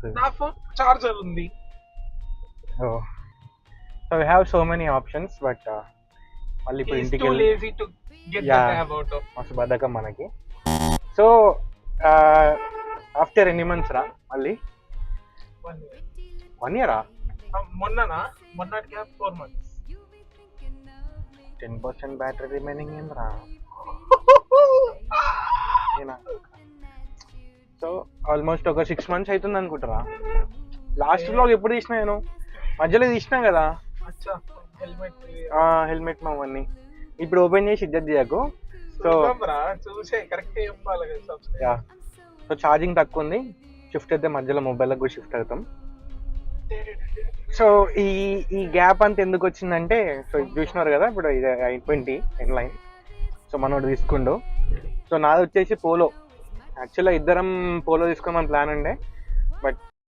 అవుతుంది. నా phone charger ఉంది. So we have so many options. But మళ్ళీ ఇప్పుడు ఇంటికి వెళ్ళి మస్తు బద్ధకం మనకి. సో ఆఫ్టర్ ఎన్ని మంత్స్ రా మళ్ళీ? 1 year మొన్నటికి 4 months. 10% బ్యాటరీ రిమైనింగ్ ఏంద్రా? సో ఆల్మోస్ట్ ఒక 6 months అవుతుంది అనుకుంటారా. లాస్ట్ వ్లాగ్ ఎప్పుడు తీసినా నేను? మధ్యలో తీసినా కదా హెల్మెట్ అవన్నీ. ఇప్పుడు ఓపెన్ చేసి ఇద్దరు చేయకు. సో సో ఛార్జింగ్ తక్కువ ఉంది, షిఫ్ట్ అయితే మధ్యలో మొబైల్కి కూడా షిఫ్ట్ అవుతాం. సో ఈ గ్యాప్ అంతా ఎందుకు వచ్చిందంటే, సో చూసినారు కదా ఇప్పుడు ఇది i20 N9. సో మనోడు తీసుకుండు. సో నాది వచ్చేసి పోలో. యాక్చువల్గా ఇద్దరం పోలో తీసుకోమని ప్లాన్ ఉండే, బట్